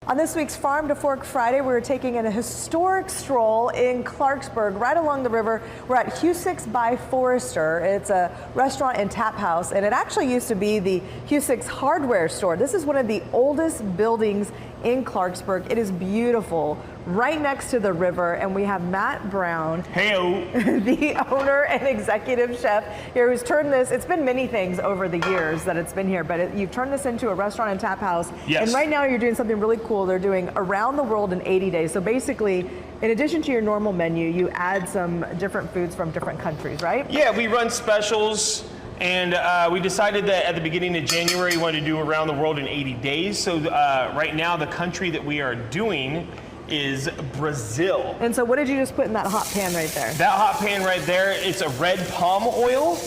On this week's Farm to Fork Friday, we're taking a historic stroll in Clarksburg, right along the river. We're at Husik's by Forester. It's a restaurant and tap house, and it actually used to be the Husik's hardware store. This is one of the oldest buildings in Clarksburg. It is beautiful, right next to the river, and we have Matt Brown, Heyo, the owner and executive chef here, who's turned this, it's been many things over the years that it's been here, but you've turned this into a restaurant and tap house. Yes. And right now you're doing something really cool. They're doing around the world in 80 days. So basically, in addition to your normal menu, you add some different foods from different countries, right? Yeah, we run specials. And we decided that at the beginning of January, we wanted to do around the world in 80 days. So right now, the country that we are doing is Brazil. And so what did you just put in that hot pan right there? That hot pan right there, it's a red palm oil.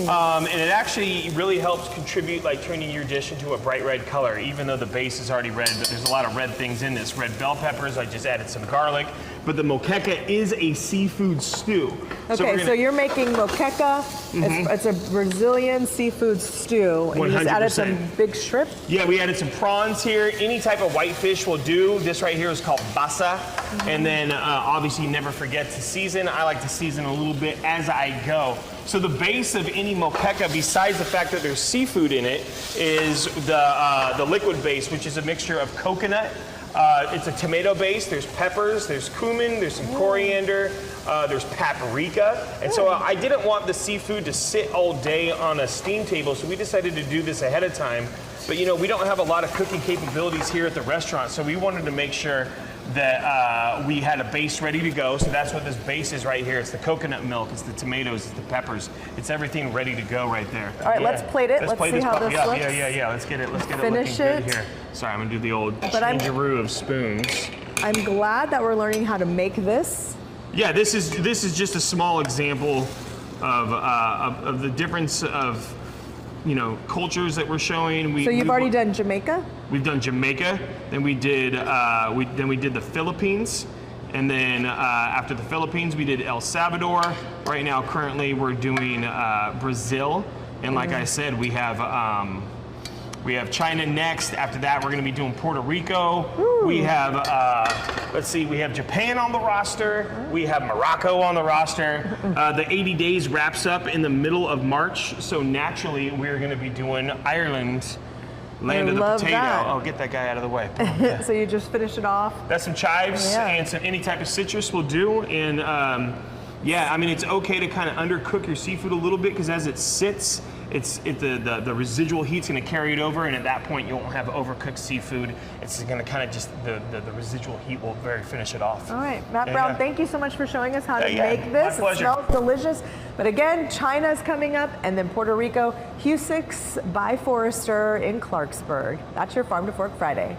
And it actually really helps contribute, like turning your dish into a bright red color, even though the base is already red, but there's a lot of red things in this. Red bell peppers, I just added some garlic. But the moqueca is a seafood stew. Okay, so you're making moqueca. It's a Brazilian seafood stew. And you just added some big shrimp? Yeah, we added some prawns here. Any type of white fish will do. This right here is called bassa. And then obviously never forget to season. I like to season a little bit as I go. So the base of any moqueca, besides the fact that there's seafood in it, is the liquid base, which is a mixture of coconut. It's a tomato base, there's peppers, there's cumin, there's some coriander, there's paprika. And so I didn't want the seafood to sit all day on a steam table, so we decided to do this ahead of time. But you know, we don't have a lot of cooking capabilities here at the restaurant, so we wanted to make sure that we had a base ready to go. So that's what this base is right here. It's the coconut milk, it's the tomatoes, it's the peppers. It's everything ready to go right there. All right, let's plate it. Let's see how this looks. Yeah. Let's get it looking Finish good it. here. Sorry, I'm gonna do the old changeroo of spoons. I'm glad that we're learning how to make this. Yeah, this is just a small example of the difference of, you know, cultures that we're showing. So you've already done Jamaica? We've done Jamaica, then we did the Philippines, and then after the Philippines we did El Salvador. Right now, currently, we're doing Brazil, and like I said, we have China next. After that, we're going to be doing Puerto Rico. Ooh. We have, let's see, we have Japan on the roster. We have Morocco on the roster. The 80 days wraps up in the middle of March, so naturally we're going to be doing Ireland, land of the potato. That. Oh, get that guy out of the way. So you just finish it off? That's some chives and some any type of citrus will do. And yeah, I mean, it's okay to kind of undercook your seafood a little bit, because as it sits, the residual heat's going to carry it over, and at that point you won't have overcooked seafood. It's going to kind of just the residual heat will finish it off. All right, Matt Brown, thank you so much for showing us how to make this. My pleasure. It smells delicious. But again, China's coming up, and then Puerto Rico, Husik's by Forester in Clarksburg. That's your Farm to Fork Friday.